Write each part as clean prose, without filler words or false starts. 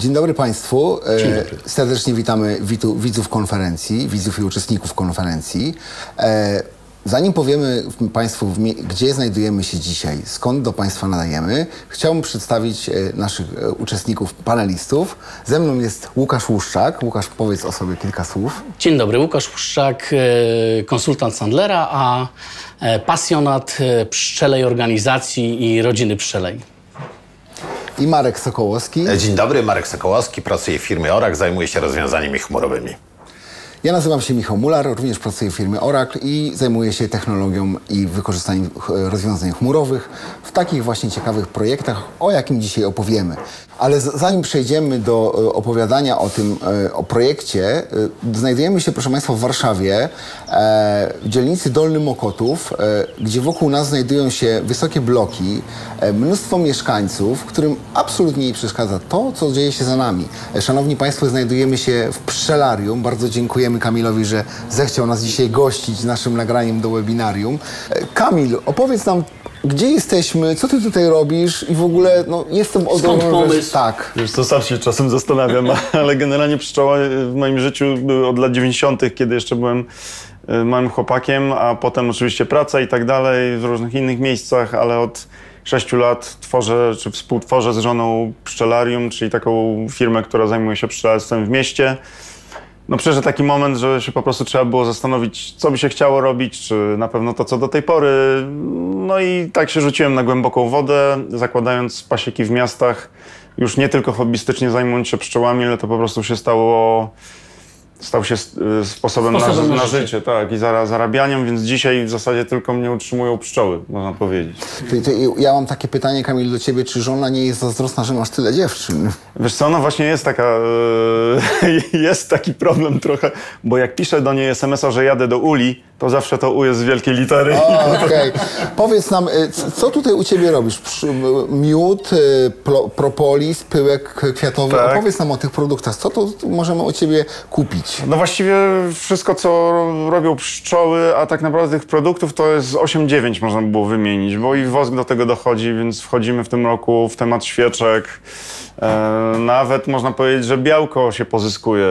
Dzień dobry Państwu. Dzień dobry. Serdecznie witamy widzów konferencji, widzów i uczestników konferencji. Zanim powiemy Państwu, gdzie znajdujemy się dzisiaj, skąd do Państwa nadajemy, chciałbym przedstawić naszych uczestników, panelistów. Ze mną jest Łukasz Łuszczak. Łukasz, powiedz o sobie kilka słów. Dzień dobry, Łukasz Łuszczak, konsultant Sandlera, a pasjonat pszczelej organizacji i rodziny pszczelej. I Marek Sokołowski. Dzień dobry, Marek Sokołowski, pracuję w firmie Oracle, zajmuję się rozwiązaniami chmurowymi. Ja nazywam się Michał Mular, również pracuję w firmie Oracle i zajmuję się technologią i wykorzystaniem rozwiązań chmurowych w takich właśnie ciekawych projektach, o jakim dzisiaj opowiemy. Ale zanim przejdziemy do opowiadania o projekcie, znajdujemy się, proszę Państwa, w Warszawie, w dzielnicy Dolny Mokotów, gdzie wokół nas znajdują się wysokie bloki, mnóstwo mieszkańców, którym absolutnie nie przeszkadza to, co dzieje się za nami. Szanowni Państwo, znajdujemy się w pszczelarium. Bardzo dziękujemy Kamilowi, że zechciał nas dzisiaj gościć naszym nagraniem do webinarium. Kamil, opowiedz nam, gdzie jesteśmy, co ty tutaj robisz i w ogóle, no, jestem Skąd pomysł? Tak. Wiesz co, sam się czasem zastanawiam, ale generalnie pszczoły w moim życiu były od lat 90., kiedy jeszcze byłem małym chłopakiem, a potem oczywiście praca i tak dalej w różnych innych miejscach, ale od 6 lat tworzę, czy współtworzę z żoną pszczelarium, czyli taką firmę, która zajmuje się pszczelarstwem w mieście. No przyszedł taki moment, że się po prostu trzeba było zastanowić, co by się chciało robić, czy na pewno to, co do tej pory. No i tak się rzuciłem na głęboką wodę, zakładając pasieki w miastach, już nie tylko hobbystycznie zajmując się pszczołami, ale to po prostu się stał się sposobem na życie, tak, i zarabianiem, więc dzisiaj w zasadzie tylko mnie utrzymują pszczoły, można powiedzieć. Ja mam takie pytanie, Kamil, do ciebie, czy żona nie jest zazdrosna, że masz tyle dziewczyn? Wiesz co, no właśnie jest taki problem trochę, bo jak piszę do niej SMS-a, że jadę do Uli, to zawsze to U jest z wielkiej litery. Okej. Powiedz nam, co tutaj u ciebie robisz? Miód, propolis, pyłek kwiatowy. Tak. Opowiedz nam o tych produktach. Co to możemy u ciebie kupić? No właściwie wszystko, co robią pszczoły, a tak naprawdę tych produktów to jest 8-9 można by było wymienić, bo i wosk do tego dochodzi, więc wchodzimy w tym roku w temat świeczek. Nawet można powiedzieć, że białko się pozyskuje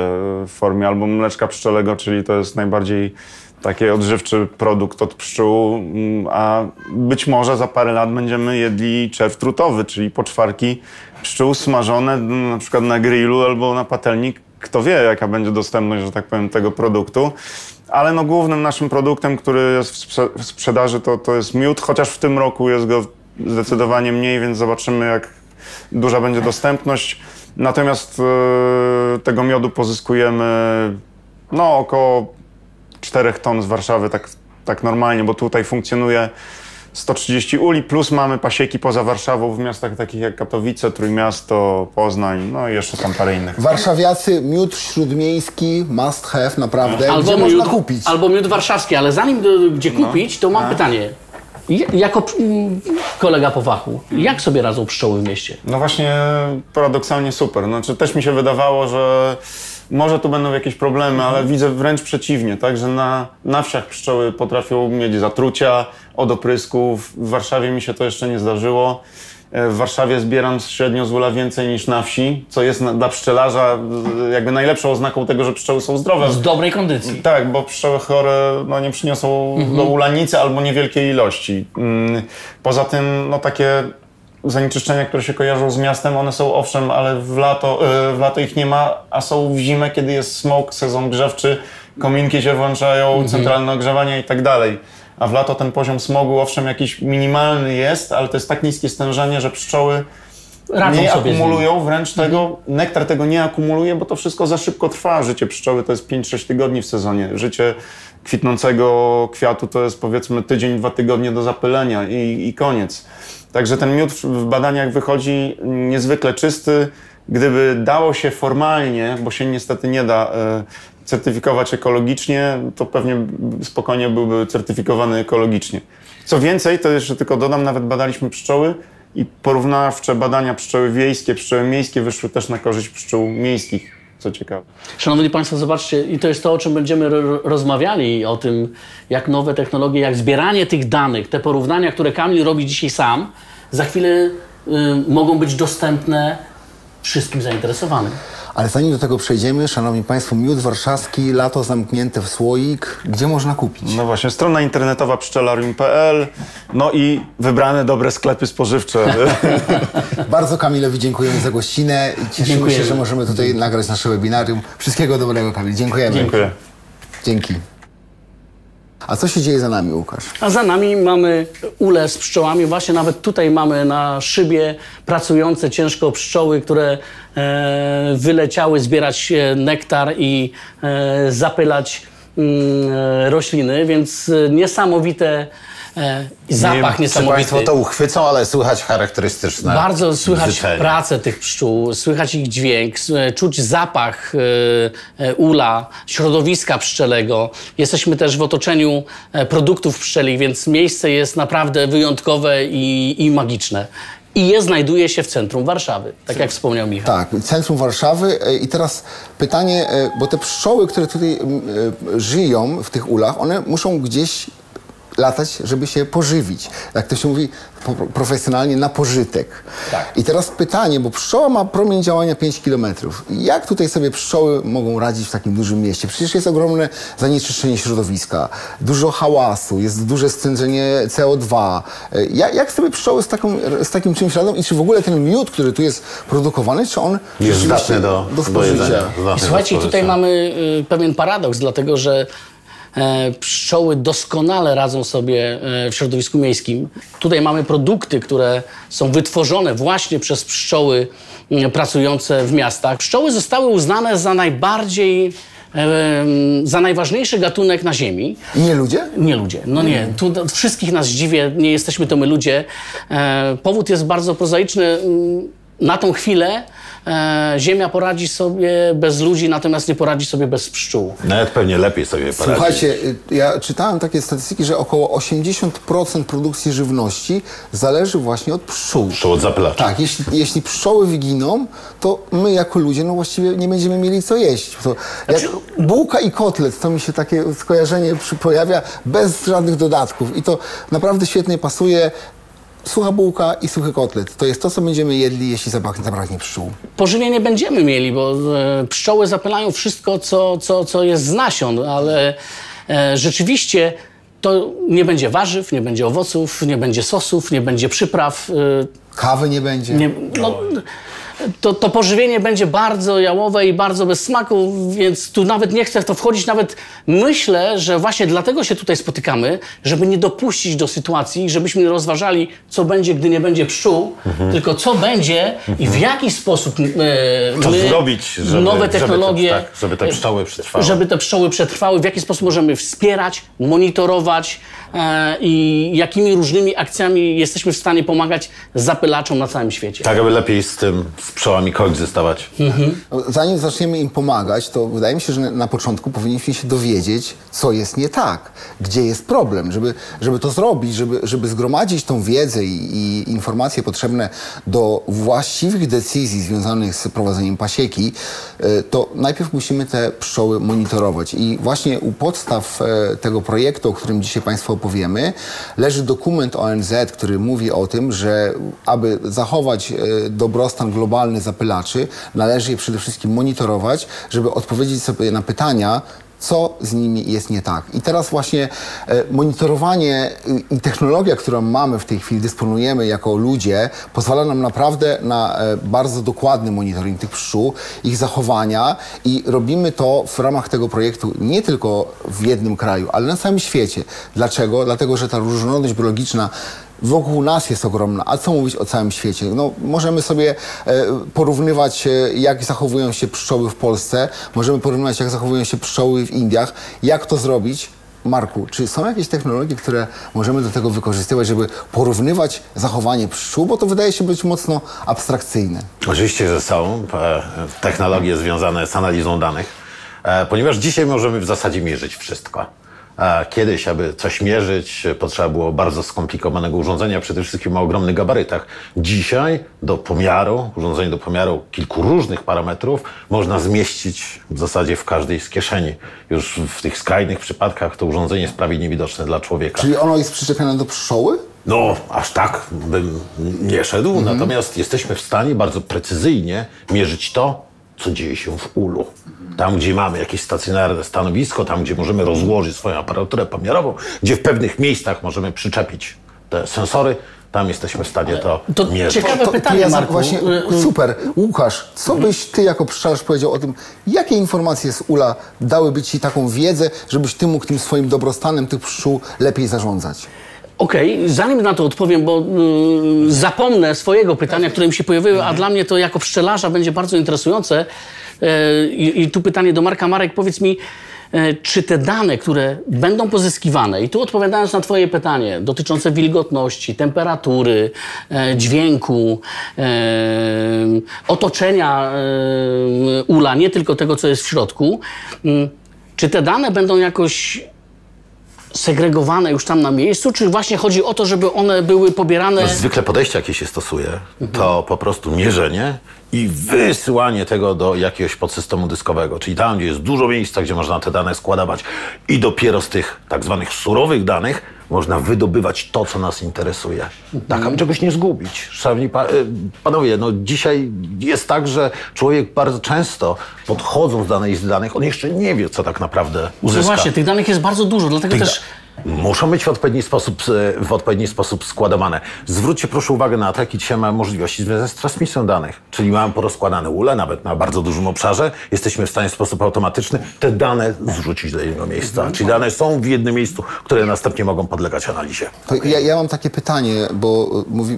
w formie albo mleczka pszczelego, czyli to jest najbardziej taki odżywczy produkt od pszczół, a być może za parę lat będziemy jedli czerw trutowy, czyli poczwarki pszczół smażone na przykład na grillu albo na patelni. Kto wie, jaka będzie dostępność, że tak powiem, tego produktu. Ale no, głównym naszym produktem, który jest w sprzedaży, to jest miód, chociaż w tym roku jest go zdecydowanie mniej, więc zobaczymy, jak duża będzie dostępność. Natomiast tego miodu pozyskujemy no, około 4 ton z Warszawy, tak normalnie, bo tutaj funkcjonuje 130 uli, plus mamy pasieki poza Warszawą w miastach takich jak Katowice, Trójmiasto, Poznań, no i jeszcze tam parę innych. Warszawiacy, miód śródmiejski, must have, naprawdę. Gdzie można kupić? Albo miód warszawski, ale zanim gdzie kupić, to mam pytanie. Jako kolega po fachu, jak sobie radzą pszczoły w mieście? No właśnie paradoksalnie super. Znaczy też mi się wydawało, że może tu będą jakieś problemy, ale widzę wręcz przeciwnie, tak, że na wsiach pszczoły potrafią mieć zatrucia od oprysków. W Warszawie mi się to jeszcze nie zdarzyło. W Warszawie zbieram średnio z ula więcej niż na wsi, co jest dla pszczelarza jakby najlepszą oznaką tego, że pszczoły są zdrowe. Z dobrej kondycji. Tak, bo pszczoły chore no, nie przyniosą do ula nic albo niewielkiej ilości. Poza tym no, takie zanieczyszczenia, które się kojarzą z miastem, one są owszem, ale w lato ich nie ma, a są w zimę, kiedy jest smog, sezon grzewczy, kominki się włączają, centralne ogrzewanie i tak dalej. A w lato ten poziom smogu owszem jakiś minimalny jest, ale to jest tak niskie stężenie, że pszczoły nie akumulują wręcz tego, nektar tego nie akumuluje, bo to wszystko za szybko trwa. Życie pszczoły to jest 5-6 tygodni w sezonie. Życie kwitnącego kwiatu to jest powiedzmy tydzień, 2 tygodnie do zapylenia i koniec. Także ten miód w badaniach wychodzi niezwykle czysty. Gdyby dało się formalnie, bo się niestety nie da certyfikować ekologicznie, to pewnie spokojnie byłby certyfikowany ekologicznie. Co więcej, to jeszcze tylko dodam, nawet badaliśmy pszczoły i porównawcze badania pszczoły wiejskie, pszczoły miejskie wyszły też na korzyść pszczół miejskich, co ciekawe. Szanowni Państwo, zobaczcie, i to jest to, o czym będziemy rozmawiali, o tym, jak nowe technologie, jak zbieranie tych danych, te porównania, które Kamil robi dzisiaj sam, za chwilę mogą być dostępne wszystkim zainteresowanym. Ale zanim do tego przejdziemy, szanowni państwo, miód warszawski, lato zamknięte w słoik, gdzie można kupić? No właśnie, strona internetowa pszczelarium.pl, no i wybrane dobre sklepy spożywcze. Bardzo Kamilowi dziękujemy za gościnę i cieszymy się, że możemy tutaj nagrać nasze webinarium. Wszystkiego dobrego, Kamil. Dziękujemy. Dziękuję. Dzięki. A co się dzieje za nami, Łukasz? A za nami mamy ulę z pszczołami. Właśnie nawet tutaj mamy na szybie pracujące ciężko pszczoły, które wyleciały zbierać nektar i zapylać rośliny, więc niesamowite zapach niesamowity. Państwo to uchwycą, ale słychać charakterystyczne Bardzo słychać bzyczenie. pracę tych pszczół, słychać ich dźwięk, czuć zapach ula, środowiska pszczelego. Jesteśmy też w otoczeniu produktów pszczelich, więc miejsce jest naprawdę wyjątkowe i magiczne. I znajduje się w centrum Warszawy, tak jak wspomniał Michał. Tak, centrum Warszawy. I teraz pytanie, bo te pszczoły, które tutaj żyją w tych ulach, one muszą gdzieś latać, żeby się pożywić. Jak to się mówi profesjonalnie, na pożytek. Tak. I teraz pytanie, bo pszczoła ma promień działania 5 km. Jak tutaj sobie pszczoły mogą radzić w takim dużym mieście? Przecież jest ogromne zanieczyszczenie środowiska, dużo hałasu, jest duże stężenie CO2. Jak sobie pszczoły z takim czymś radzą i czy w ogóle ten miód, który tu jest produkowany, czy on Jest zdatny do spożycia. I słuchajcie, tutaj mamy pewien paradoks, dlatego że pszczoły doskonale radzą sobie w środowisku miejskim. Tutaj mamy produkty, które są wytworzone właśnie przez pszczoły pracujące w miastach. Pszczoły zostały uznane za najważniejszy gatunek na Ziemi. I nie ludzie? Nie ludzie. No nie. Tu wszystkich nas dziwię. Nie jesteśmy to my ludzie. Powód jest bardzo prozaiczny. Na tą chwilę Ziemia poradzi sobie bez ludzi, natomiast nie poradzi sobie bez pszczół. Nawet pewnie lepiej sobie poradzi. Słuchajcie, ja czytałem takie statystyki, że około 80% produkcji żywności zależy właśnie od pszczół. Pszczół od zapylaczy. Tak, jeśli pszczoły wyginą, to my jako ludzie no właściwie nie będziemy mieli co jeść. Jak bułka i kotlet, to mi się takie skojarzenie pojawia bez żadnych dodatków i to naprawdę świetnie pasuje. Sucha bułka i suchy kotlet. To jest to, co będziemy jedli, jeśli zabraknie pszczół. Pożywienie będziemy mieli, bo pszczoły zapylają wszystko, co jest z nasion, ale rzeczywiście to nie będzie warzyw, nie będzie owoców, nie będzie sosów, nie będzie przypraw. Kawy nie będzie. To pożywienie będzie bardzo jałowe i bardzo bez smaku, więc tu nawet nie chcę w to wchodzić. Nawet myślę, że właśnie dlatego się tutaj spotykamy, żeby nie dopuścić do sytuacji, żebyśmy rozważali, co będzie, gdy nie będzie pszczół, tylko co będzie i w jaki sposób Co zrobić, żeby, nowe technologie, żeby te pszczoły przetrwały. Żeby te pszczoły przetrwały, w jaki sposób możemy wspierać, monitorować i jakimi różnymi akcjami jesteśmy w stanie pomagać zapylaczom na całym świecie. Tak, aby lepiej z pszczołami koegzystować. Zanim zaczniemy im pomagać, to wydaje mi się, że na początku powinniśmy się dowiedzieć, co jest nie tak, gdzie jest problem. Żeby to zrobić, żeby zgromadzić tą wiedzę i informacje potrzebne do właściwych decyzji związanych z prowadzeniem pasieki, to najpierw musimy te pszczoły monitorować. I właśnie u podstaw tego projektu, o którym dzisiaj Państwu opowiemy, leży dokument ONZ, który mówi o tym, że aby zachować dobrostan globalny zapylaczy, należy je przede wszystkim monitorować, żeby odpowiedzieć sobie na pytania, co z nimi jest nie tak. I teraz właśnie monitorowanie i technologia, którą mamy w tej chwili, dysponujemy jako ludzie, pozwala nam naprawdę na bardzo dokładny monitoring tych pszczół, ich zachowania i robimy to w ramach tego projektu nie tylko w jednym kraju, ale na całym świecie. Dlaczego? Dlatego, że ta różnorodność biologiczna wokół nas jest ogromna, a co mówić o całym świecie? No, możemy sobie porównywać, jak zachowują się pszczoły w Polsce, możemy porównywać, jak zachowują się pszczoły w Indiach. Jak to zrobić? Marku, czy są jakieś technologie, które możemy do tego wykorzystywać, żeby porównywać zachowanie pszczół? Bo to wydaje się być mocno abstrakcyjne. Oczywiście, że są technologie związane z analizą danych, ponieważ dzisiaj możemy w zasadzie mierzyć wszystko. Kiedyś, aby coś mierzyć, potrzeba było bardzo skomplikowanego urządzenia, przede wszystkim o ogromnych gabarytach. Dzisiaj urządzenie do pomiaru kilku różnych parametrów można zmieścić w zasadzie w każdej z kieszeni. Już w tych skrajnych przypadkach to urządzenie jest prawie niewidoczne dla człowieka. Czyli ono jest przyczepione do pszczoły? No, aż tak bym nie szedł, natomiast jesteśmy w stanie bardzo precyzyjnie mierzyć to, co dzieje się w ulu. Tam, gdzie mamy jakieś stacjonarne stanowisko, tam, gdzie możemy rozłożyć swoją aparaturę pomiarową, gdzie w pewnych miejscach możemy przyczepić te sensory, tam jesteśmy w stanie to mierzyć. Ciekawe pytanie, Marku. Właśnie, super. Łukasz, co byś ty jako pszczelarz powiedział o tym, jakie informacje z ula dałyby ci taką wiedzę, żebyś ty mógł tym swoim dobrostanem tych pszczół lepiej zarządzać? Okej, zanim na to odpowiem, bo zapomnę swojego pytania, które mi się pojawiły, a dla mnie to jako pszczelarza będzie bardzo interesujące. I tu pytanie do Marka. Marek, powiedz mi, czy te dane, które będą pozyskiwane, i tu odpowiadając na twoje pytanie dotyczące wilgotności, temperatury, dźwięku, otoczenia ula, nie tylko tego, co jest w środku, czy te dane będą jakoś segregowane już tam na miejscu, czy właśnie chodzi o to, żeby one były pobierane... Zwykle podejście, jakie się stosuje, to po prostu mierzenie i wysyłanie tego do jakiegoś podsystemu dyskowego, czyli tam, gdzie jest dużo miejsca, gdzie można te dane składować i dopiero z tych tak zwanych surowych danych można wydobywać to, co nas interesuje. Tak, aby czegoś nie zgubić. Szanowni panowie, no dzisiaj jest tak, że człowiek bardzo często podchodząc do analizy danych, on jeszcze nie wie, co tak naprawdę uzyska. No właśnie, tych danych jest bardzo dużo, dlatego też... Muszą być w odpowiedni sposób składowane. Zwróćcie proszę uwagę na to, jakie dzisiaj mamy możliwości związane z transmisją danych. Czyli mamy porozkładane ule, nawet na bardzo dużym obszarze. Jesteśmy w stanie w sposób automatyczny te dane zrzucić do jednego miejsca. Czyli dane są w jednym miejscu, które następnie mogą podlegać analizie. To ja mam takie pytanie, bo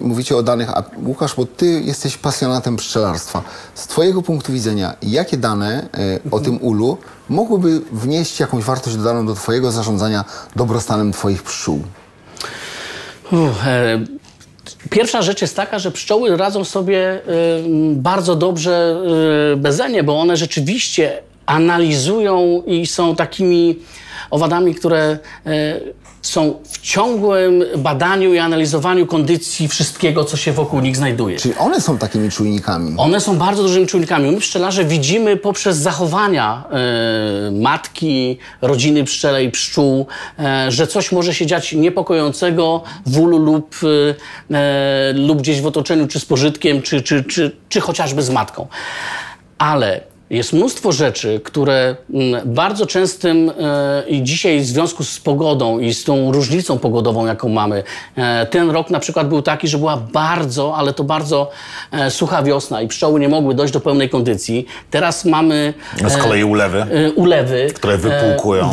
mówicie o danych, a Łukasz, bo ty jesteś pasjonatem pszczelarstwa. Z twojego punktu widzenia, jakie dane o tym ulu mogłyby wnieść jakąś wartość dodaną do twojego zarządzania dobrostanem twoich pszczół? Pierwsza rzecz jest taka, że pszczoły radzą sobie bardzo dobrze beze, bo one rzeczywiście analizują i są takimi owadami, które są w ciągłym badaniu i analizowaniu kondycji wszystkiego, co się wokół nich znajduje. Czyli one są takimi czujnikami? One są bardzo dużymi czujnikami. My pszczelarze widzimy poprzez zachowania matki, rodziny pszczelej, pszczół, że coś może się dziać niepokojącego w ulu lub gdzieś w otoczeniu, czy z pożytkiem, czy chociażby z matką. Ale jest mnóstwo rzeczy, które bardzo częstym i dzisiaj w związku z pogodą i z tą różnicą pogodową, jaką mamy. Ten rok na przykład był taki, że była bardzo, ale to bardzo sucha wiosna i pszczoły nie mogły dojść do pełnej kondycji. Teraz mamy... Z kolei ulewy, które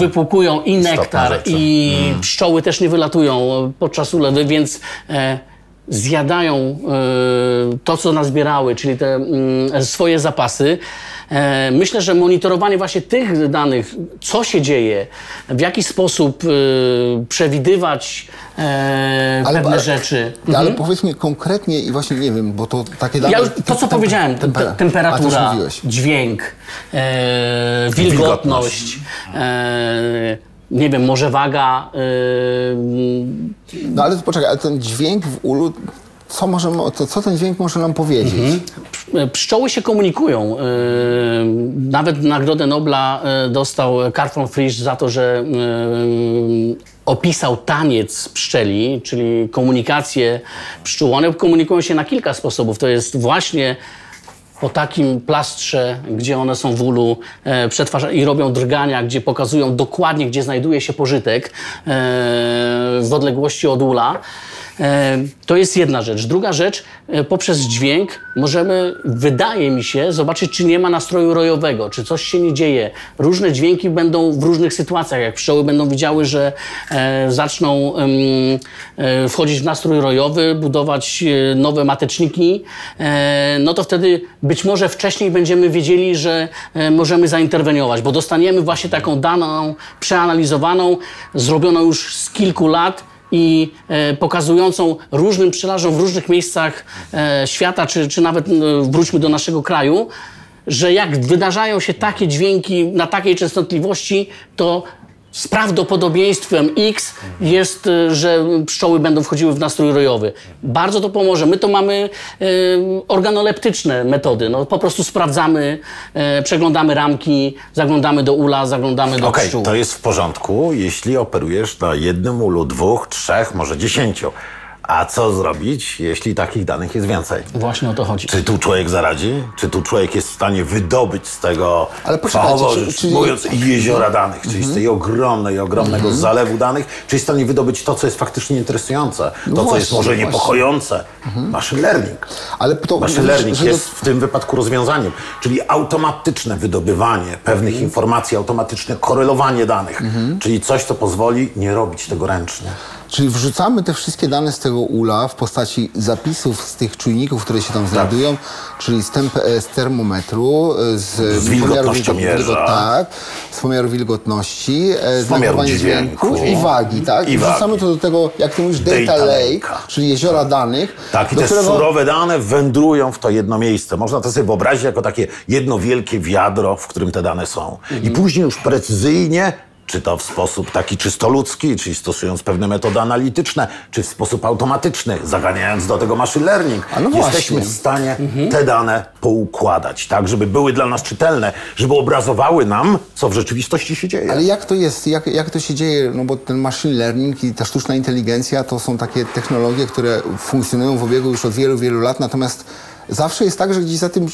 wypłukują i nektar, i pszczoły też nie wylatują podczas ulewy, więc... zjadają to, co nazbierały, czyli te swoje zapasy. Myślę, że monitorowanie właśnie tych danych, co się dzieje, w jaki sposób przewidywać pewne rzeczy. Ale powiedz mi konkretnie i właśnie nie wiem, bo to takie dane... To, co powiedziałem, temperatura, dźwięk, wilgotność, nie wiem, może waga... No ale poczekaj, ale ten dźwięk w ulu, co ten dźwięk może nam powiedzieć? Pszczoły się komunikują. Nawet Nagrodę Nobla dostał Karl von Frisch za to, że opisał taniec pszczeli, czyli komunikację pszczół. One komunikują się na kilka sposobów. To jest właśnie po takim plastrze, gdzie one są w ulu i robią drgania, gdzie pokazują dokładnie, gdzie znajduje się pożytek w odległości od ula. To jest jedna rzecz. Druga rzecz, poprzez dźwięk możemy, wydaje mi się, zobaczyć, czy nie ma nastroju rojowego, czy coś się nie dzieje. Różne dźwięki będą w różnych sytuacjach. Jak pszczoły będą widziały, że zaczną wchodzić w nastrój rojowy, budować nowe mateczniki, no to wtedy być może wcześniej będziemy wiedzieli, że możemy zainterweniować, bo dostaniemy właśnie taką daną, przeanalizowaną, zrobioną już z kilku lat, i pokazującą różnym pszczelarzom w różnych miejscach świata, czy nawet wróćmy do naszego kraju, że jak wydarzają się takie dźwięki na takiej częstotliwości, to z prawdopodobieństwem X jest, że pszczoły będą wchodziły w nastrój rojowy. Bardzo to pomoże. My to mamy organoleptyczne metody. No, po prostu sprawdzamy, przeglądamy ramki, zaglądamy do ula, zaglądamy do pszczół. Okej, to jest w porządku, jeśli operujesz na jednym ulu, 2, 3, może 10. A co zrobić, jeśli takich danych jest więcej? Właśnie o to chodzi. Czy tu człowiek zaradzi? Czy tu człowiek jest w stanie wydobyć z tego, Ale poczekajcie, fachowo rzecz mówiąc, jeziora danych, czyli z tej ogromnego zalewu danych, czy jest w stanie wydobyć to, co jest faktycznie interesujące, to, co jest może niepokojące? Machine learning. Ale to, Machine learning jest w tym wypadku rozwiązaniem, czyli automatyczne wydobywanie pewnych informacji, automatyczne korelowanie danych, czyli coś, co pozwoli nie robić tego ręcznie. Czyli wrzucamy te wszystkie dane z tego ula w postaci zapisów z tych czujników, które się tam znajdują, czyli z termometru, z wilgotnościomierza. Z pomiaru wilgotności, z pomiaru nagrywania dźwięku i wagi, tak? I wrzucamy to do tego, jak ty mówisz, data lake, czyli jeziora danych. Tak, i te surowe dane wędrują w to jedno miejsce. Można to sobie wyobrazić jako takie jedno wielkie wiadro, w którym te dane są. I później już precyzyjnie, czy to w sposób taki czysto ludzki, czyli stosując pewne metody analityczne, czy w sposób automatyczny, zaganiając do tego machine learning, jesteśmy w stanie te dane poukładać, tak, żeby były dla nas czytelne, żeby obrazowały nam, co w rzeczywistości się dzieje. Ale jak to jest, jak to się dzieje, no bo ten machine learning i ta sztuczna inteligencja to są takie technologie, które funkcjonują w obiegu już od wielu, wielu lat, natomiast zawsze jest tak, że gdzieś za tym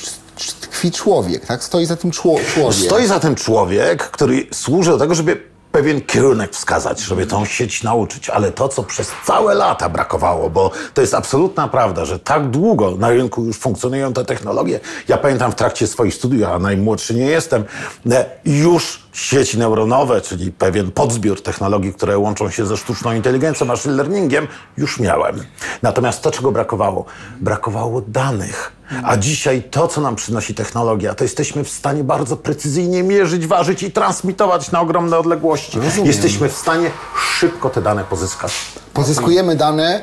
tkwi człowiek, tak? Stoi za tym człowiek. Stoi za tym człowiek, który służy do tego, żeby pewien kierunek wskazać, żeby tą sieć nauczyć, ale to, co przez całe lata brakowało, bo to jest absolutna prawda, że tak długo na rynku już funkcjonują te technologie. Ja pamiętam w trakcie swoich studiów, a najmłodszy nie jestem, już sieci neuronowe, czyli pewien podzbiór technologii, które łączą się ze sztuczną inteligencją, machine learningiem, już miałem. Natomiast to, czego brakowało? Brakowało danych. A dzisiaj to, co nam przynosi technologia, to jesteśmy w stanie bardzo precyzyjnie mierzyć, ważyć i transmitować na ogromne odległości. Rozumiem. Jesteśmy w stanie szybko te dane pozyskać. Pozyskujemy dane,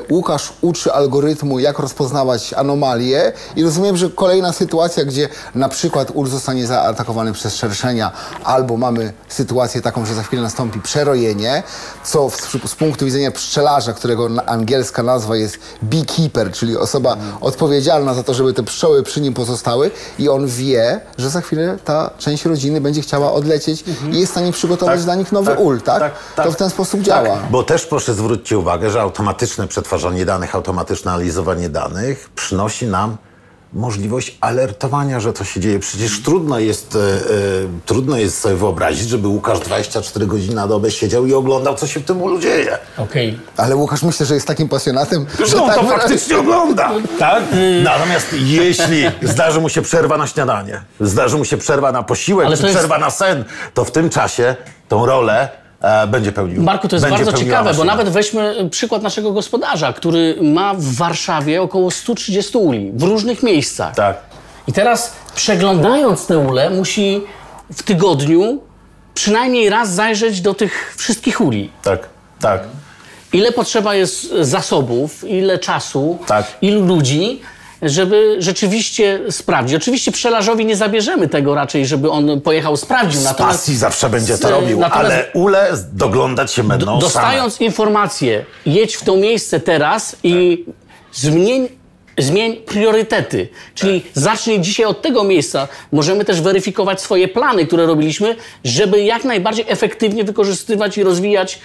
Łukasz uczy algorytmu, jak rozpoznawać anomalie i rozumiem, że kolejna sytuacja, gdzie na przykład ul zostanie zaatakowany przez szerszenia, albo mamy sytuację taką, że za chwilę nastąpi przerojenie, co z punktu widzenia pszczelarza, którego angielska nazwa jest beekeeper, czyli osoba odpowiedzialna za to, żeby te pszczoły przy nim pozostały i on wie, że za chwilę ta część rodziny będzie chciała odlecieć i jest w stanie przygotować dla nich nowy ul, tak? To w ten sposób działa. Bo też proszę zwrócić uwagę, że automatyczne przetwarzanie danych, automatyczne analizowanie danych przynosi nam możliwość alertowania, że to się dzieje. Przecież trudno jest sobie wyobrazić, żeby Łukasz 24 godziny na dobę siedział i oglądał, co się w tym ulu dzieje. Okej. Ale Łukasz myślę, że jest takim pasjonatem, Że on tak to faktycznie ogląda. Tak? Natomiast jeśli zdarzy mu się przerwa na śniadanie, zdarzy mu się przerwa na posiłek, czy przerwa na sen, to w tym czasie tą rolę będzie pełnił. Marku, to jest bardzo ciekawe, bo nawet weźmy przykład naszego gospodarza, który ma w Warszawie około 130 uli w różnych miejscach. Tak. I teraz przeglądając te ule musi w tygodniu przynajmniej raz zajrzeć do tych wszystkich uli. Tak. Ile potrzeba jest zasobów, ile czasu, Tak. ilu ludzi, żeby rzeczywiście sprawdzić. Oczywiście pszczelarzowi nie zabierzemy tego raczej, żeby on pojechał, sprawdził. Z pasji zawsze będzie to robił, ale ule doglądać się będą dostając informację, jedź w to miejsce teraz i zmień priorytety. Czyli zacznij dzisiaj od tego miejsca. Możemy też weryfikować swoje plany, które robiliśmy, żeby jak najbardziej efektywnie wykorzystywać i rozwijać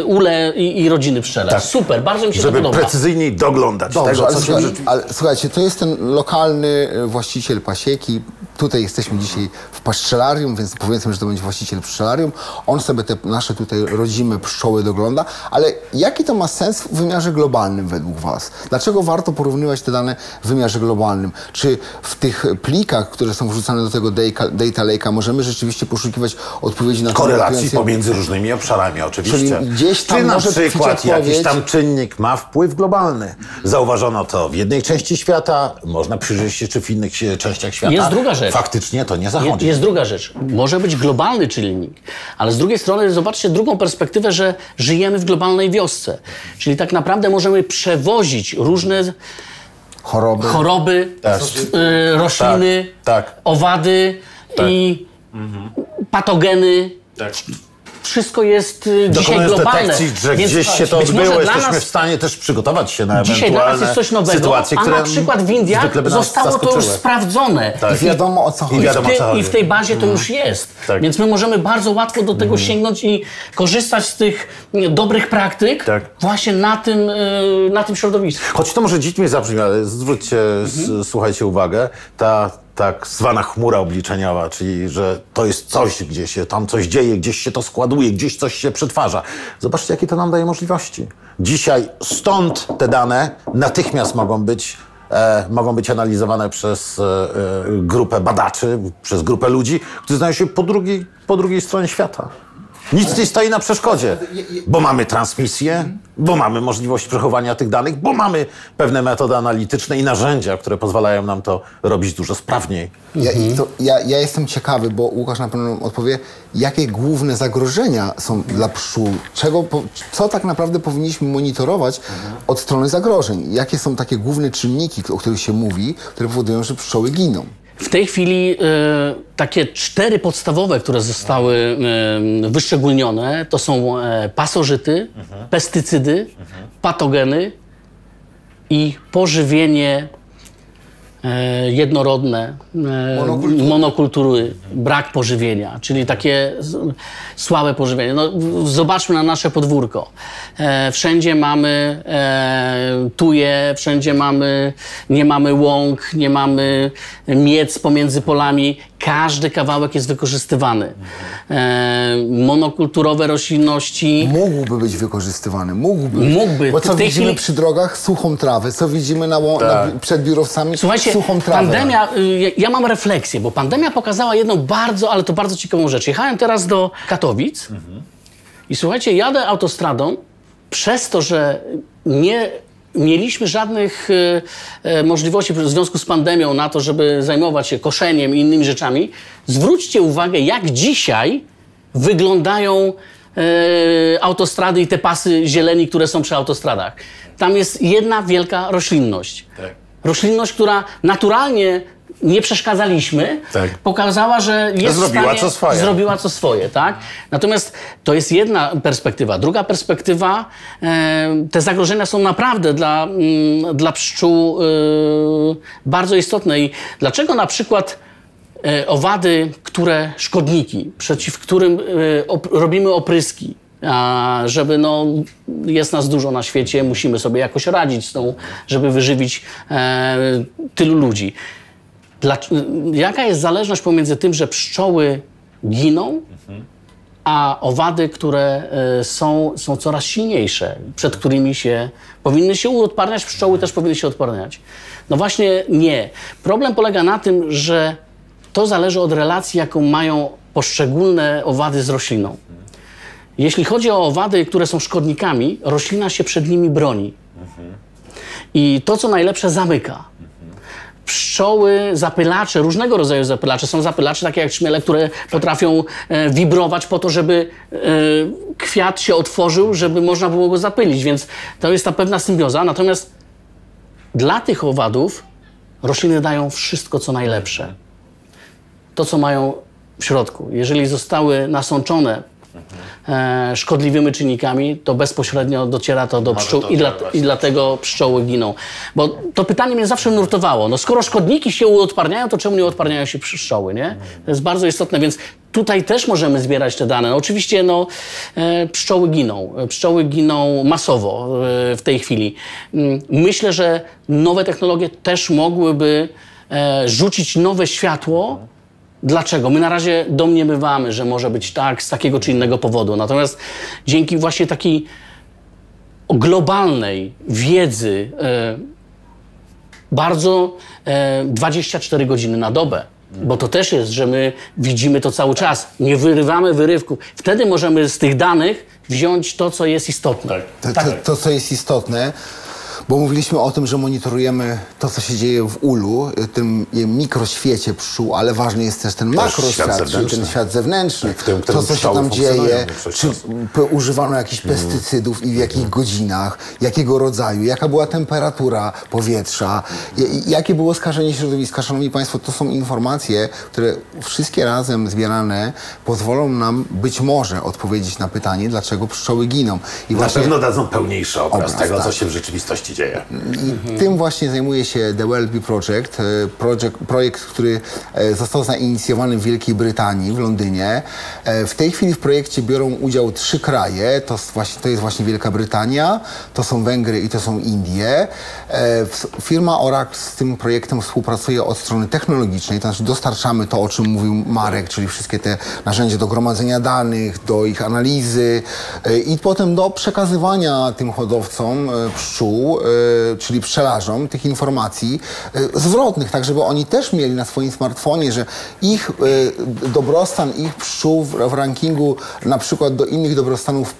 ule i rodziny pszczele. Tak. Super, bardzo mi się to podoba. Żeby precyzyjniej doglądać Dobrze, tego, co się ale słuchajcie, to jest ten lokalny właściciel pasieki. Tutaj jesteśmy dzisiaj w pszczelarium, więc powiedzmy, że to będzie właściciel pszczelarium. On sobie te nasze tutaj rodzime pszczoły dogląda, ale jaki to ma sens w wymiarze globalnym według was? Dlaczego warto porównywać te dane w wymiarze globalnym? Czy w tych plikach, które są wrzucane do tego data lake'a, możemy rzeczywiście poszukiwać odpowiedzi na korelacji pomiędzy różnymi obszarami, oczywiście. Czyli gdzieś tam czy na może przykład jakiś tam czynnik ma wpływ globalny? Zauważono to w jednej części świata, można przyjrzeć się, czy w innych częściach świata. Jest druga rzecz. Faktycznie to nie zachodzi. Jest druga rzecz. Może być globalny czynnik, ale z drugiej strony zobaczcie drugą perspektywę, że żyjemy w globalnej wiosce. Czyli tak naprawdę możemy przewozić różne choroby rośliny, owady i patogeny wszystko jest dzisiaj globalne. Detekcji, że więc gdzieś się to być może odbyło, dla jesteśmy nas w stanie też przygotować się na dzisiaj dla nas jest ewentualne coś nowego, sytuacje, a które na przykład w Indiach zwykle by nas zostało to już zaskoczyły. sprawdzone. I wiadomo, o co chodzi. I w tej bazie to już jest. Tak. Więc my możemy bardzo łatwo do tego sięgnąć i korzystać z tych dobrych praktyk Tak. właśnie na tym środowisku. Choć to może dziwnie zabrzmi, ale zwróćcie, słuchajcie uwagę, ta tak zwana chmura obliczeniowa, czyli że to jest coś, gdzie się tam coś dzieje, gdzieś się to składuje, gdzieś coś się przetwarza. Zobaczcie, jakie to nam daje możliwości. Dzisiaj stąd te dane natychmiast mogą być analizowane przez grupę badaczy, przez grupę ludzi, którzy znajdują się po drugiej stronie świata. Nic nie stoi na przeszkodzie, bo mamy transmisję, bo mamy możliwość przechowania tych danych, bo mamy pewne metody analityczne i narzędzia, które pozwalają nam to robić dużo sprawniej. Ja jestem ciekawy, bo Łukasz na pewno odpowie, jakie główne zagrożenia są dla pszczół, co tak naprawdę powinniśmy monitorować od strony zagrożeń. Jakie są takie główne czynniki, o których się mówi, które powodują, że pszczoły giną? W tej chwili takie 4 podstawowe, które zostały wyszczególnione, to są pasożyty, pestycydy, patogeny i pożywienie jednorodne, monokultury, brak pożywienia, czyli takie słabe pożywienie. No, zobaczmy na nasze podwórko. Wszędzie mamy tuje, wszędzie nie mamy łąk, nie mamy miec pomiędzy polami. Każdy kawałek jest wykorzystywany. Monokulturowe roślinności... Mógłby być wykorzystywany, mógłby. Bo co widzimy przy drogach? Suchą trawę. Co widzimy przed biurowcami? Słuchajcie, suchą trawę. Pandemia, ja mam refleksję, bo pandemia pokazała jedną bardzo ciekawą rzecz. Jechałem teraz do Katowic i słuchajcie, jadę autostradą, przez to, że nie mieliśmy żadnych możliwości w związku z pandemią na to, żeby zajmować się koszeniem i innymi rzeczami. Zwróćcie uwagę, jak dzisiaj wyglądają autostrady i te pasy zieleni, które są przy autostradach. Tam jest jedna wielka roślinność. Tak. Roślinność, która naturalnie nie przeszkadzaliśmy, pokazała, że jest zrobiła co swoje. Tak? Natomiast to jest jedna perspektywa. Druga perspektywa, te zagrożenia są naprawdę dla pszczół bardzo istotne. I dlaczego na przykład owady, szkodniki, przeciw którym robimy opryski, żeby jest nas dużo na świecie, musimy sobie jakoś radzić z tą, żeby wyżywić tylu ludzi. Jaka jest zależność pomiędzy tym, że pszczoły giną, a owady, które są coraz silniejsze, przed którymi powinny się uodparniać, pszczoły też powinny się odparniać? No właśnie nie. Problem polega na tym, że to zależy od relacji, jaką mają poszczególne owady z rośliną. Jeśli chodzi o owady, które są szkodnikami, roślina się przed nimi broni. I to, co najlepsze, zamyka. Pszczoły, zapylacze, różnego rodzaju zapylacze. Są zapylacze takie jak czmiele, które potrafią wibrować po to, żeby kwiat się otworzył, żeby można było go zapylić. Więc to jest ta pewna symbioza. Natomiast dla tych owadów rośliny dają wszystko, co najlepsze. To, co mają w środku. Jeżeli zostały nasączone szkodliwymi czynnikami, to bezpośrednio dociera to do pszczół i dlatego pszczoły giną. Bo to pytanie mnie zawsze nurtowało. No skoro szkodniki się uodparniają, to czemu nie odparniają się pszczoły, nie? To jest bardzo istotne, więc tutaj też możemy zbierać te dane. No, oczywiście pszczoły giną masowo w tej chwili. Myślę, że nowe technologie też mogłyby rzucić nowe światło. Dlaczego? My na razie domniemywamy, że może być tak z takiego czy innego powodu. Natomiast dzięki właśnie takiej globalnej wiedzy, bardzo 24 godziny na dobę, bo to też jest, że my widzimy to cały czas, nie wyrywamy wyrywków. Wtedy możemy z tych danych wziąć to, co jest istotne. To, co jest istotne, Bo mówiliśmy o tym, że monitorujemy to, co się dzieje w ulu, tym mikroświecie pszczół, ale ważny jest też ten makroświat, czyli ten świat zewnętrzny. To, co się tam dzieje, czy używano jakichś pestycydów i w jakich godzinach, jakiego rodzaju, jaka była temperatura powietrza, jakie było skażenie środowiska. Szanowni Państwo, to są informacje, które wszystkie razem zbierane pozwolą nam być może odpowiedzieć na pytanie, dlaczego pszczoły giną. I na pewno dadzą pełniejszy obraz tego, co się w rzeczywistości dzieje. I tym właśnie zajmuje się The Wellby projekt, który został zainicjowany w Wielkiej Brytanii, w Londynie. W tej chwili w projekcie biorą udział 3 kraje. To jest właśnie Wielka Brytania, to są Węgry i to są Indie. Firma Oracle z tym projektem współpracuje od strony technologicznej, to znaczy dostarczamy to, o czym mówił Marek, czyli wszystkie te narzędzia do gromadzenia danych, do ich analizy i potem do przekazywania tym hodowcom pszczół, czyli pszczelarzom, tych informacji zwrotnych, tak żeby oni też mieli na swoim smartfonie, że ich dobrostan, ich pszczół w rankingu na przykład do innych dobrostanów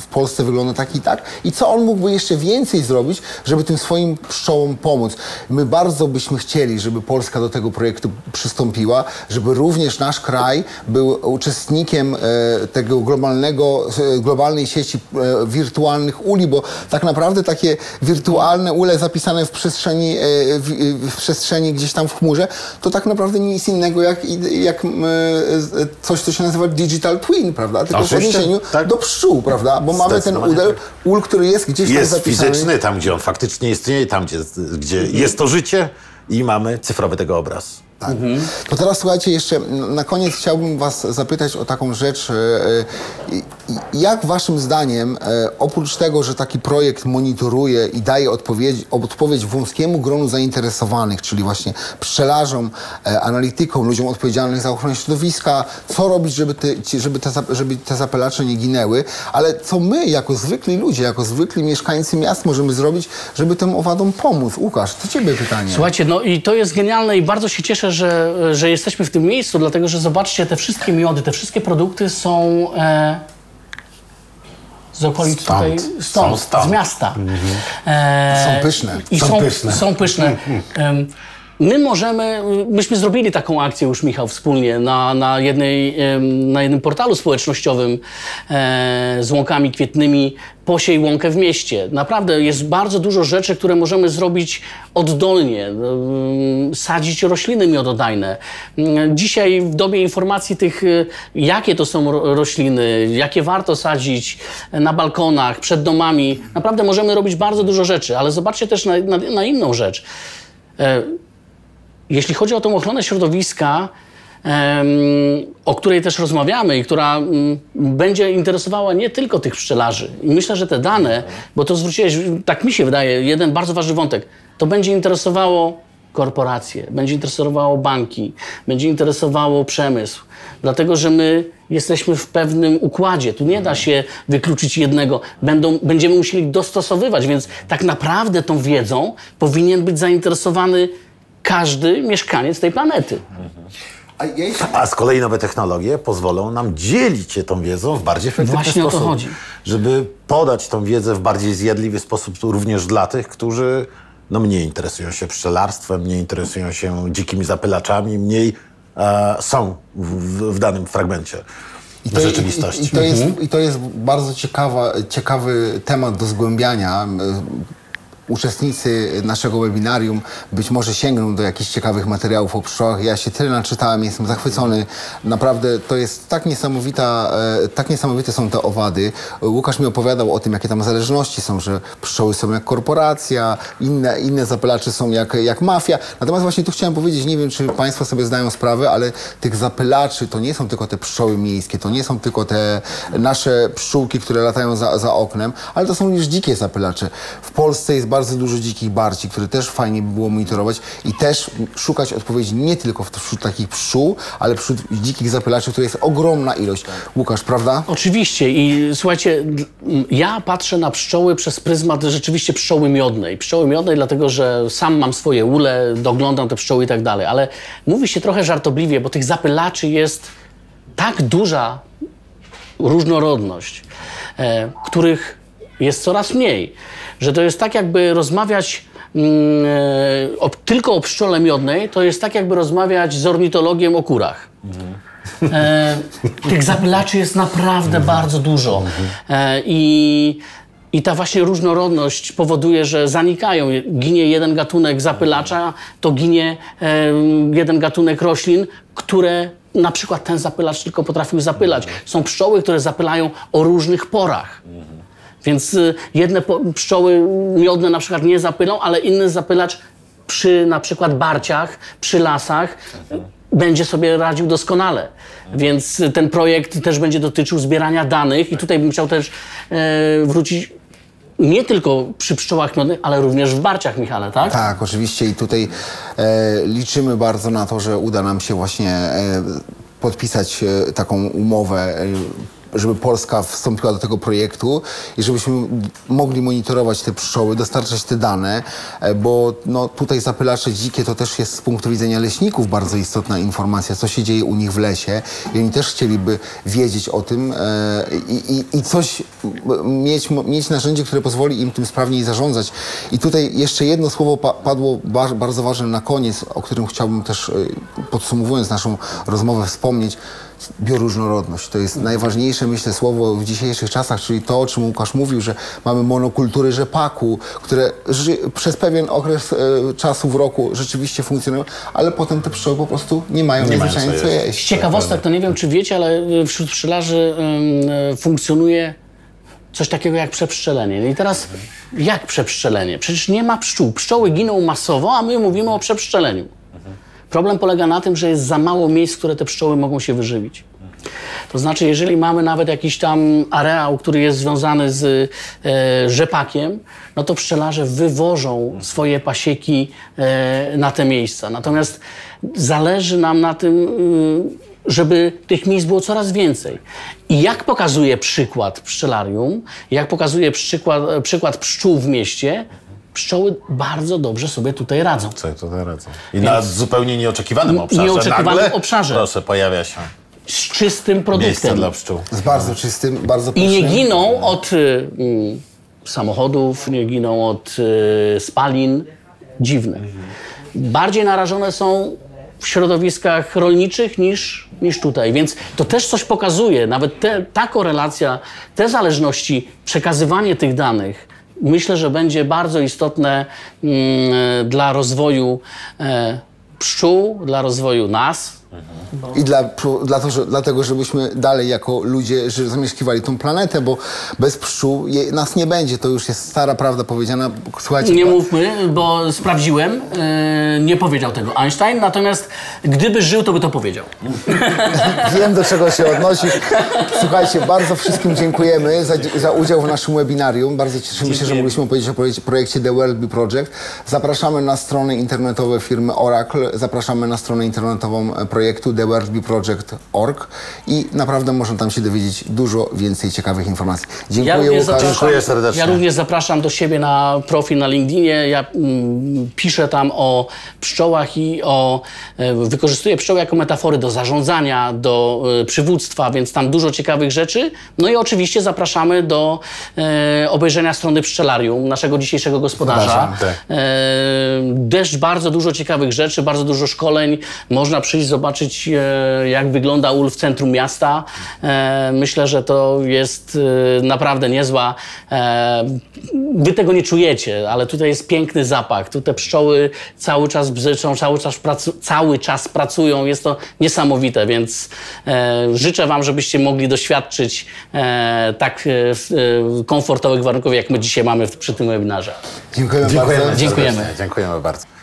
w Polsce wygląda tak i tak i co on mógłby jeszcze więcej zrobić, żeby tym swoim pszczołom pomóc. My bardzo byśmy chcieli, żeby Polska do tego projektu przystąpiła, żeby również nasz kraj był uczestnikiem tego globalnej sieci wirtualnych uli, bo tak naprawdę takie wirtualne ule zapisane w przestrzeni gdzieś tam w chmurze, to tak naprawdę nie jest innego jak coś, co się nazywa digital twin, prawda? Tylko w odniesieniu do pszczół, prawda? Bo mamy ten ul, który jest gdzieś tam zapisany. Jest fizyczny, tam gdzie on faktycznie istnieje, tam gdzie jest to życie i mamy cyfrowy tego obraz. Tak. To teraz słuchajcie, jeszcze na koniec chciałbym was zapytać o taką rzecz. Jak waszym zdaniem, oprócz tego, że taki projekt monitoruje i daje odpowiedź wąskiemu gronu zainteresowanych, czyli właśnie pszczelarzom, analitykom, ludziom odpowiedzialnym za ochronę środowiska, co robić, żeby te zapylacze nie ginęły, ale co my, jako zwykli ludzie, jako zwykli mieszkańcy miast możemy zrobić, żeby tym owadom pomóc? Łukasz, do ciebie pytanie. Słuchajcie, no i to jest genialne i bardzo się cieszę, że jesteśmy w tym miejscu, dlatego że zobaczcie, te wszystkie miody, te wszystkie produkty są z okolic tutaj, stąd, z miasta. Są pyszne. Są pyszne. Myśmy zrobili taką akcję już, Michał, wspólnie na jednym portalu społecznościowym z łąkami kwietnymi Posiej łąkę w mieście. Naprawdę jest bardzo dużo rzeczy, które możemy zrobić oddolnie. Sadzić rośliny miododajne. Dzisiaj w dobie informacji tych, jakie to są rośliny, jakie warto sadzić na balkonach, przed domami, naprawdę możemy robić bardzo dużo rzeczy, ale zobaczcie też na inną rzecz. Jeśli chodzi o tą ochronę środowiska, o której też rozmawiamy i która będzie interesowała nie tylko tych pszczelarzy. I myślę, że te dane, bo to zwróciłeś, tak mi się wydaje, jeden bardzo ważny wątek, to będzie interesowało korporacje, będzie interesowało banki, będzie interesowało przemysł. Dlatego, że my jesteśmy w pewnym układzie. Tu nie da się wykluczyć jednego. Będziemy musieli dostosowywać, więc tak naprawdę tą wiedzą powinien być zainteresowany każdy mieszkaniec tej planety. A z kolei nowe technologie pozwolą nam dzielić się tą wiedzą w bardziej efektywny Właśnie sposób. o to chodzi. Żeby podać tą wiedzę w bardziej zjadliwy sposób również dla tych, którzy mniej interesują się pszczelarstwem, mniej interesują się dzikimi zapylaczami, mniej są w danym fragmencie rzeczywistości. I to jest bardzo ciekawy temat do zgłębiania. Uczestnicy naszego webinarium być może sięgną do jakichś ciekawych materiałów o pszczołach. Ja się tyle naczytałem, jestem zachwycony. Naprawdę to jest tak niesamowite są te owady. Łukasz mi opowiadał o tym, jakie tam zależności są, że pszczoły są jak korporacja, inne zapylacze są jak mafia. Natomiast właśnie tu chciałem powiedzieć, nie wiem, czy Państwo sobie zdają sprawę, ale tych zapylaczy to nie są tylko te pszczoły miejskie, to nie są tylko te nasze pszczółki, które latają za oknem, ale to są również dzikie zapylacze. W Polsce jest bardzo dużo dzikich barci, które też fajnie by było monitorować i też szukać odpowiedzi nie tylko wśród takich pszczół, ale wśród dzikich zapylaczy, które jest ogromna ilość. Łukasz, prawda? Oczywiście i słuchajcie, ja patrzę na pszczoły przez pryzmat rzeczywiście pszczoły miodnej. Pszczoły miodnej dlatego, że sam mam swoje ule, doglądam te pszczoły i tak dalej, ale mówi się trochę żartobliwie, bo tych zapylaczy jest tak duża różnorodność, których jest coraz mniej. Że to jest tak, jakby rozmawiać tylko o pszczole miodnej, to jest tak, jakby rozmawiać z ornitologiem o kurach. Tych zapylaczy jest naprawdę bardzo dużo. I ta właśnie różnorodność powoduje, że zanikają. Ginie jeden gatunek zapylacza, to ginie jeden gatunek roślin, które na przykład ten zapylacz tylko potrafił zapylać. Są pszczoły, które zapylają o różnych porach. Więc jedne pszczoły miodne na przykład nie zapylą, ale inny zapylacz przy na przykład barciach, przy lasach będzie sobie radził doskonale. Więc ten projekt też będzie dotyczył zbierania danych i tutaj bym chciał też wrócić nie tylko przy pszczołach miodnych, ale również w barciach, Michale, tak? Tak, oczywiście i tutaj liczymy bardzo na to, że uda nam się właśnie podpisać taką umowę, żeby Polska wstąpiła do tego projektu i żebyśmy mogli monitorować te pszczoły, dostarczać te dane, bo no, tutaj zapylacze dzikie to też jest z punktu widzenia leśników bardzo istotna informacja, co się dzieje u nich w lesie i oni też chcieliby wiedzieć o tym i coś mieć narzędzie, które pozwoli im tym sprawniej zarządzać. I tutaj jeszcze jedno słowo padło bardzo ważne na koniec, o którym chciałbym też podsumowując naszą rozmowę wspomnieć. Bioróżnorodność to jest najważniejsze, myślę, słowo w dzisiejszych czasach, czyli to, o czym Łukasz mówił, że mamy monokultury rzepaku, które przez pewien okres czasu w roku rzeczywiście funkcjonują, ale potem te pszczoły po prostu nie mają zwyczajnie co jeść. Z ciekawostek, to nie wiem, czy wiecie, ale wśród pszczelarzy funkcjonuje coś takiego jak przepszczelenie. No i teraz jak przepszczelenie? Przecież nie ma pszczół. Pszczoły giną masowo, a my mówimy o przepszczeleniu. Problem polega na tym, że jest za mało miejsc, w które te pszczoły mogą się wyżywić. To znaczy, jeżeli mamy nawet jakiś tam areał, który jest związany z rzepakiem, no to pszczelarze wywożą swoje pasieki na te miejsca. Natomiast zależy nam na tym, żeby tych miejsc było coraz więcej. I jak pokazuje przykład pszczelarium, jak pokazuje przykład pszczół w mieście, pszczoły bardzo dobrze sobie tutaj radzą. I na zupełnie nieoczekiwanym obszarze. Nieoczekiwanym obszarze. Proszę, pojawia się z czystym produktem. miejsce dla pszczół. Z bardzo czystym, bardzo I nie pysznym. giną od samochodów, nie giną od spalin. Dziwne. Bardziej narażone są w środowiskach rolniczych niż tutaj. Więc to też coś pokazuje. Nawet ta korelacja, te zależności, przekazywanie tych danych, myślę, że będzie bardzo istotne dla rozwoju pszczół, dla rozwoju nas. I dlatego, żebyśmy dalej jako ludzie zamieszkiwali tą planetę, bo bez pszczół nas nie będzie. To już jest stara prawda powiedziana. Słuchajcie, Nie mówmy, bo sprawdziłem. Nie powiedział tego Einstein, natomiast gdyby żył, to by to powiedział. Wiem, do czego się odnosi. Słuchajcie, bardzo wszystkim dziękujemy za udział w naszym webinarium. Bardzo cieszymy się, że mogliśmy opowiedzieć o projekcie The World Bee Project. Zapraszamy na strony internetowe firmy Oracle. Zapraszamy na stronę internetową projektu theworldbeeproject.org i naprawdę można tam się dowiedzieć dużo więcej ciekawych informacji. Dziękuję, Łukasz. Dziękuję serdecznie. Ja również zapraszam do siebie na profil na LinkedInie. Ja piszę tam o pszczołach i wykorzystuję pszczoły jako metafory do zarządzania, do przywództwa, więc tam dużo ciekawych rzeczy. No i oczywiście zapraszamy do obejrzenia strony Pszczelarium, naszego dzisiejszego gospodarza. Też bardzo dużo ciekawych rzeczy, bardzo dużo szkoleń. Można przyjść, zobaczyć, jak wygląda ul w centrum miasta. Myślę, że to jest naprawdę niezła. Wy tego nie czujecie, ale tutaj jest piękny zapach. Tu te pszczoły cały czas bzyczą, cały czas pracują. Jest to niesamowite, więc życzę wam, żebyście mogli doświadczyć tak komfortowych warunków, jak my dzisiaj mamy przy tym webinarze. Dziękujemy bardzo. Dziękujemy. Dziękujemy bardzo.